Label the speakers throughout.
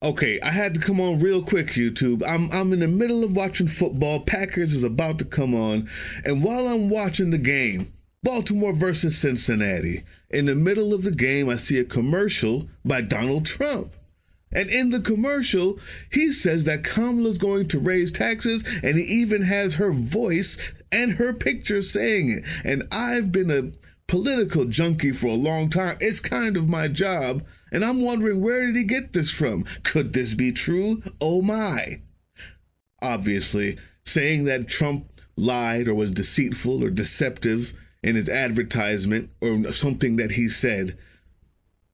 Speaker 1: Okay, I had to come on real quick, YouTube. I'm in the middle of watching football. Packers is about to come on. And while I'm watching the game, Baltimore versus Cincinnati, in the middle of the game, I see a commercial by Donald Trump. And in the commercial, he says that Kamala's going to raise taxes, and he even has her voice and her picture saying it. And I've been a political junkie for a long time. It's kind of my job. And I'm wondering, where did he get this from? Could this be true? Oh my. Obviously, saying that Trump lied or was deceitful or deceptive in his advertisement or something that he said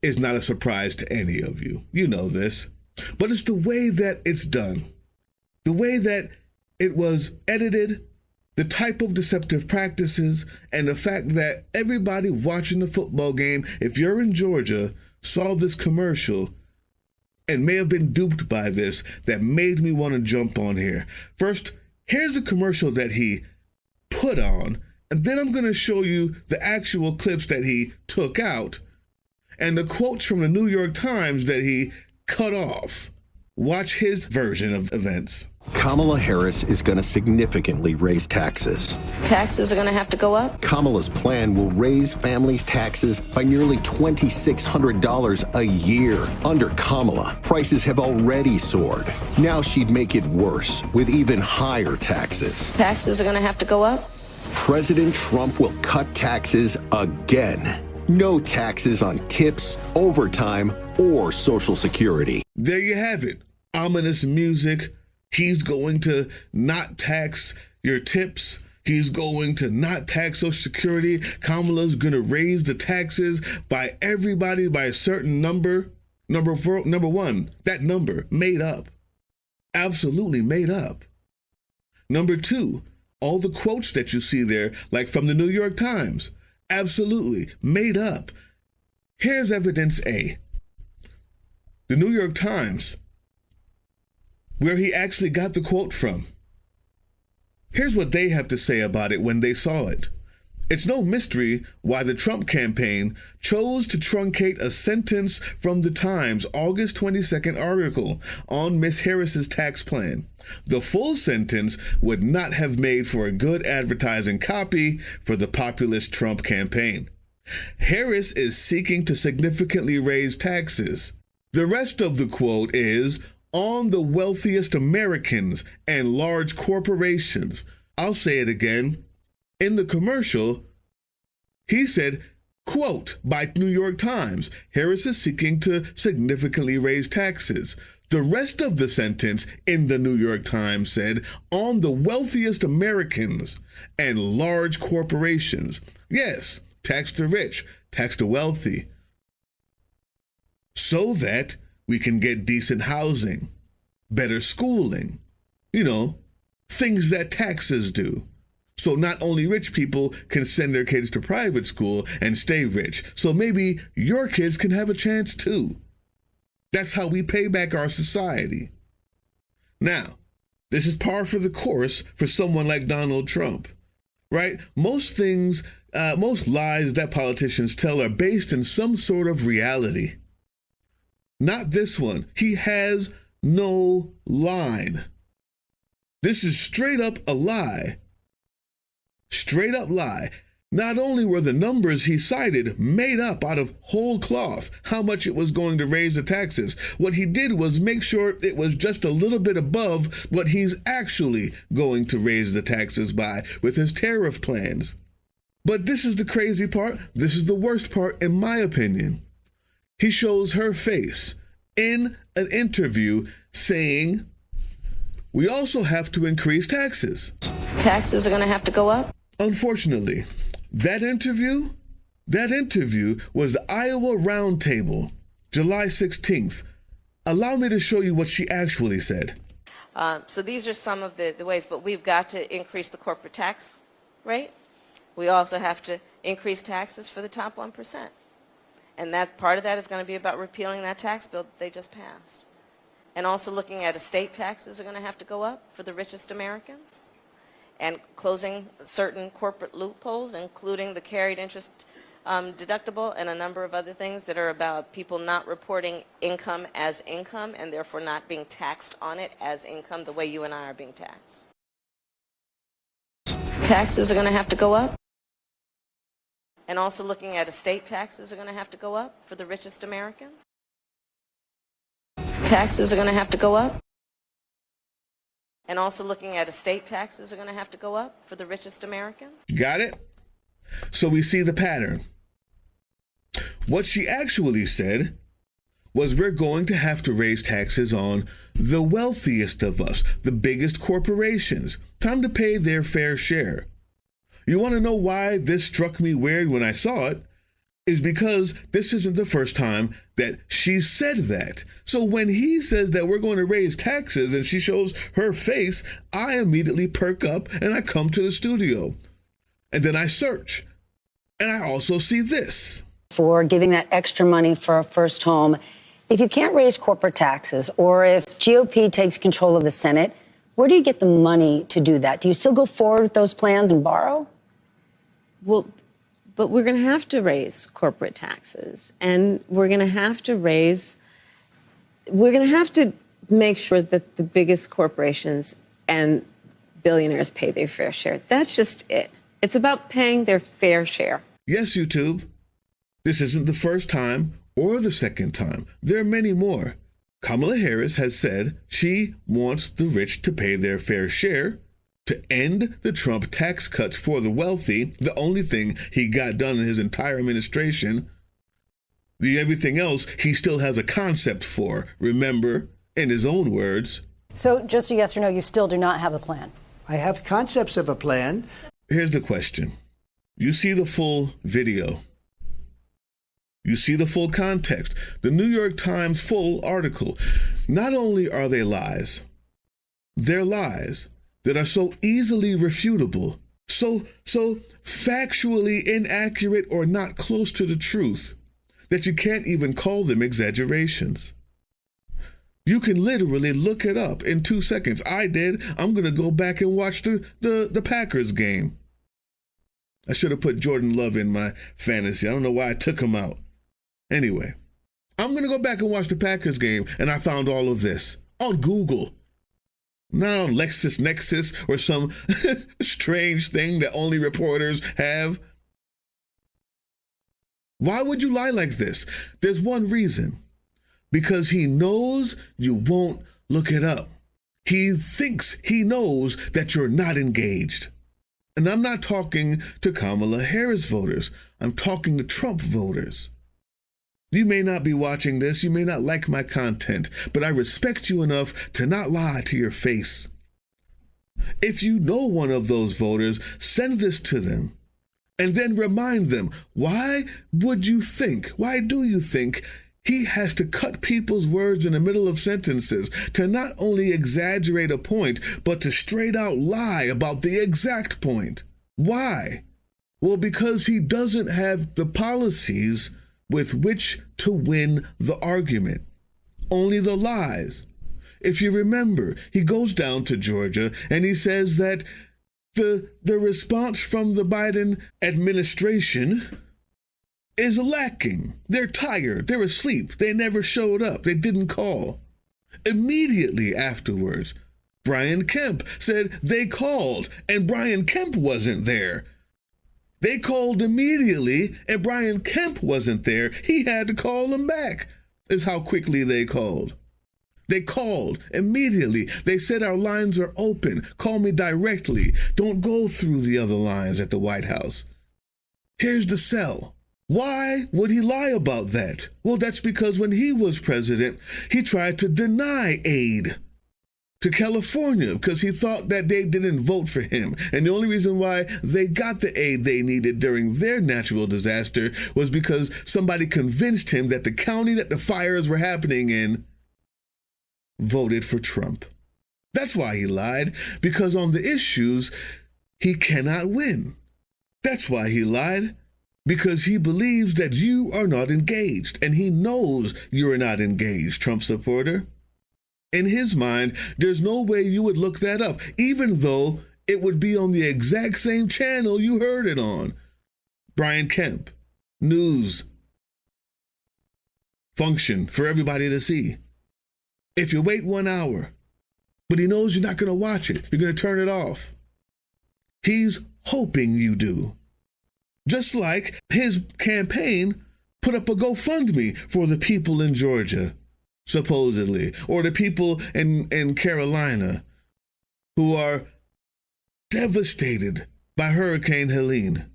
Speaker 1: is not a surprise to any of you. You know this. But it's the way that it's done. The way that it was edited, the type of deceptive practices, and the fact that everybody watching the football game, if you're in Georgia, saw this commercial and may have been duped by this, that made me want to jump on here. First, here's the commercial that he put on, and then I'm going to show you the actual clips that he took out and the quotes from the New York Times that he cut off. Watch his version of events.
Speaker 2: Kamala Harris is going to significantly raise taxes.
Speaker 3: Taxes are going to have to go up?
Speaker 2: Kamala's plan will raise families' taxes by nearly $2,600 a year. Under Kamala, prices have already soared. Now she'd make it worse with even higher taxes.
Speaker 3: Taxes are going to have to go up?
Speaker 2: President Trump will cut taxes again. No taxes on tips, overtime, or Social Security.
Speaker 1: There you have it. Ominous music. He's going to not tax your tips. He's going to not tax Social Security. Kamala's going to raise the taxes by everybody by a certain number. Number one, that number made up. Absolutely made up. Number two, all the quotes that you see there, like from the New York Times, absolutely made up. Here's evidence A. The New York Times, where he actually got the quote from. Here's what they have to say about it when they saw it. It's no mystery why the Trump campaign chose to truncate a sentence from the Times August 22nd article on Ms. Harris's tax plan. The full sentence would not have made for a good advertising copy for the populist Trump campaign. Harris is seeking to significantly raise taxes. The rest of the quote is, on the wealthiest Americans and large corporations. I'll say it again. In the commercial, he said, quote, by New York Times, Harris is seeking to significantly raise taxes. The rest of the sentence in the New York Times said, on the wealthiest Americans and large corporations. Yes, tax the rich, tax the wealthy, so that we can get decent housing, better schooling, things that taxes do. So not only rich people can send their kids to private school and stay rich, so maybe your kids can have a chance too. That's how we pay back our society. Now, this is par for the course for someone like Donald Trump, right? Most things, most lies that politicians tell are based in some sort of reality. Not this one. He has no line. This is straight up a lie. Straight up lie. Not only were the numbers he cited made up out of whole cloth, how much it was going to raise the taxes, what he did was make sure it was just a little bit above what he's actually going to raise the taxes by with his tariff plans. But this is the crazy part. This is the worst part, in my opinion. He shows her face in an interview saying, we also have to increase taxes.
Speaker 3: Taxes are going to have to go up?
Speaker 1: Unfortunately, that interview was the Iowa Roundtable, July 16th. Allow me to show you what she actually said.
Speaker 3: So these are some of the ways, but we've got to increase the corporate tax rate. We also have to increase taxes for the top 1%. And that part of that is going to be about repealing that tax bill that they just passed. And also looking at estate taxes are going to have to go up for the richest Americans. And closing certain corporate loopholes, including the carried interest deductible and a number of other things that are about people not reporting income as income and therefore not being taxed on it as income the way you and I are being taxed. Taxes are going to have to go up. And also looking at estate taxes are going to have to go up for the richest Americans. Taxes are going to have to go up. And also looking at estate taxes are going to have to go up for the richest Americans.
Speaker 1: Got it? So we see the pattern. What she actually said was we're going to have to raise taxes on the wealthiest of us, the biggest corporations. Time to pay their fair share. You want to know why this struck me weird when I saw it? Is because this isn't the first time that she said that. So when he says that we're going to raise taxes and she shows her face, I immediately perk up and I come to the studio. And then I search. And I also see this.
Speaker 4: For giving that extra money for a first home, if you can't raise corporate taxes or if GOP takes control of the Senate, where do you get the money to do that? Do you still go forward with those plans and borrow?
Speaker 5: Well, but we're going to have to raise corporate taxes, and we're going to have to make sure that the biggest corporations and billionaires pay their fair share. That's just it. It's about paying their fair share.
Speaker 1: Yes, YouTube. This isn't the first time or the second time. There are many more. Kamala Harris has said she wants the rich to pay their fair share, to end the Trump tax cuts for the wealthy, the only thing he got done in his entire administration. Everything else he still has a concept for, remember, in his own words.
Speaker 6: So just a yes or no, you still do not have a plan?
Speaker 7: I have concepts of a plan.
Speaker 1: Here's the question. You see the full video. You see the full context. The New York Times full article. Not only are they lies, they're lies that are so easily refutable, so factually inaccurate or not close to the truth, that you can't even call them exaggerations. You can literally look it up in 2 seconds. I did. I'm going to go back and watch the Packers game. I should have put Jordan Love in my fantasy. I don't know why I took him out. Anyway, I'm going to go back and watch the Packers game, and I found all of this on Google. Not on LexisNexis or some strange thing that only reporters have. Why would you lie like this? There's one reason. Because he knows you won't look it up. He thinks he knows that you're not engaged. And I'm not talking to Kamala Harris voters. I'm talking to Trump voters. You may not be watching this, you may not like my content, but I respect you enough to not lie to your face. If you know one of those voters, send this to them and then remind them, why do you think he has to cut people's words in the middle of sentences to not only exaggerate a point, but to straight out lie about the exact point? Why? Well, because he doesn't have the policies with which to win the argument. Only the lies. If you remember, he goes down to Georgia and he says that the response from the Biden administration is lacking. They're tired. They're asleep. They never showed up. They didn't call. Immediately afterwards, Brian Kemp said they called and Brian Kemp wasn't there. They called immediately, and Brian Kemp wasn't there. He had to call them back, is how quickly they called. They called immediately. They said, our lines are open. Call me directly. Don't go through the other lines at the White House. Here's the sell. Why would he lie about that? Well, that's because when he was president, he tried to deny aid to California because he thought that they didn't vote for him. And the only reason why they got the aid they needed during their natural disaster was because somebody convinced him that the county that the fires were happening in voted for Trump. That's why he lied, because on the issues, he cannot win. That's why he lied, because he believes that you are not engaged, and he knows you're not engaged, Trump supporter. In his mind, there's no way you would look that up, even though it would be on the exact same channel you heard it on. Brian Kemp, news function for everybody to see. If you wait 1 hour, but he knows you're not going to watch it, you're going to turn it off. He's hoping you do. Just like his campaign put up a GoFundMe for the people in Georgia, supposedly, or the people in Carolina who are devastated by Hurricane Helene.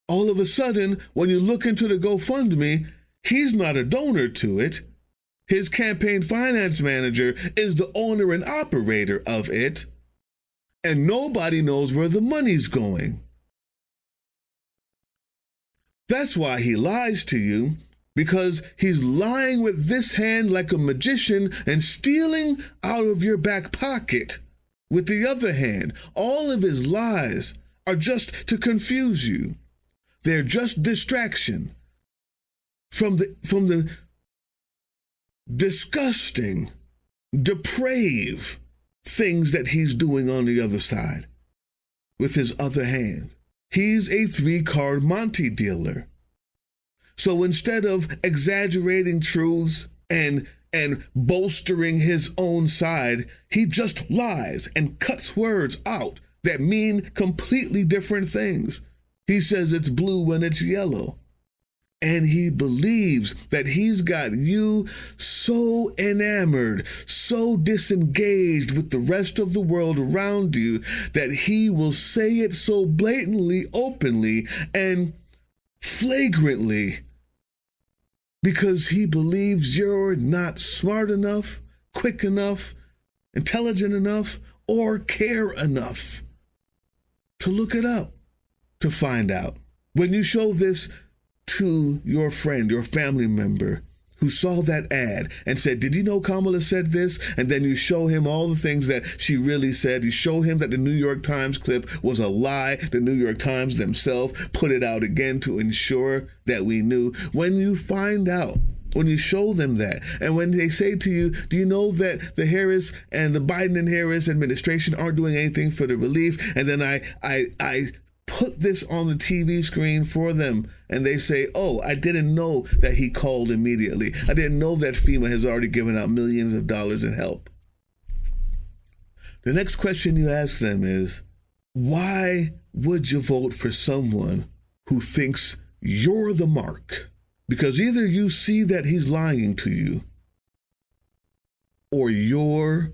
Speaker 1: All of a sudden, when you look into the GoFundMe, he's not a donor to it. His campaign finance manager is the owner and operator of it, and nobody knows where the money's going. That's why he lies to you, because he's lying with this hand like a magician and stealing out of your back pocket with the other hand. All of his lies are just to confuse you. They're just distraction from the disgusting, depraved things that he's doing on the other side with his other hand. He's a 3-card Monte dealer. So instead of exaggerating truths and bolstering his own side, he just lies and cuts words out that mean completely different things. He says it's blue when it's yellow. And he believes that he's got you so enamored, so disengaged with the rest of the world around you that he will say it so blatantly, openly, and flagrantly because he believes you're not smart enough, quick enough, intelligent enough, or care enough to look it up, to find out. When you show this to your friend, your family member who saw that ad and said, did you know Kamala said this? And then you show him all the things that she really said. You show him that the New York Times clip was a lie. The New York Times themselves put it out again to ensure that we knew. When you find out, when you show them that, and when they say to you, do you know that the Harris and the Biden and Harris administration aren't doing anything for the relief? And then I put this on the TV screen for them, and they say, oh, I didn't know that he called immediately. I didn't know that FEMA has already given out millions of dollars in help. The next question you ask them is, why would you vote for someone who thinks you're the mark? Because either you see that he's lying to you, or you're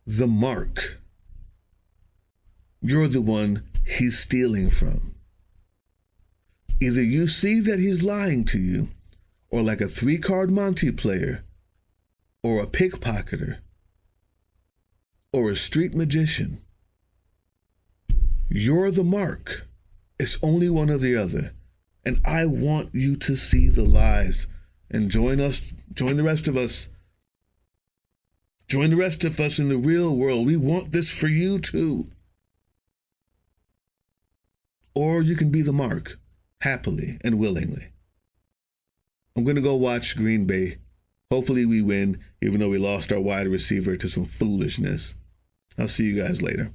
Speaker 1: the mark. You're the one he's stealing from. Either you see that he's lying to you, or like a 3-card Monte player, or a pickpocketer, or a street magician. You're the mark. It's only one or the other. And I want you to see the lies and join us, join the rest of us. Join the rest of us in the real world. We want this for you too. Or you can be the mark, happily and willingly. I'm going to go watch Green Bay. Hopefully we win, even though we lost our wide receiver to some foolishness. I'll see you guys later.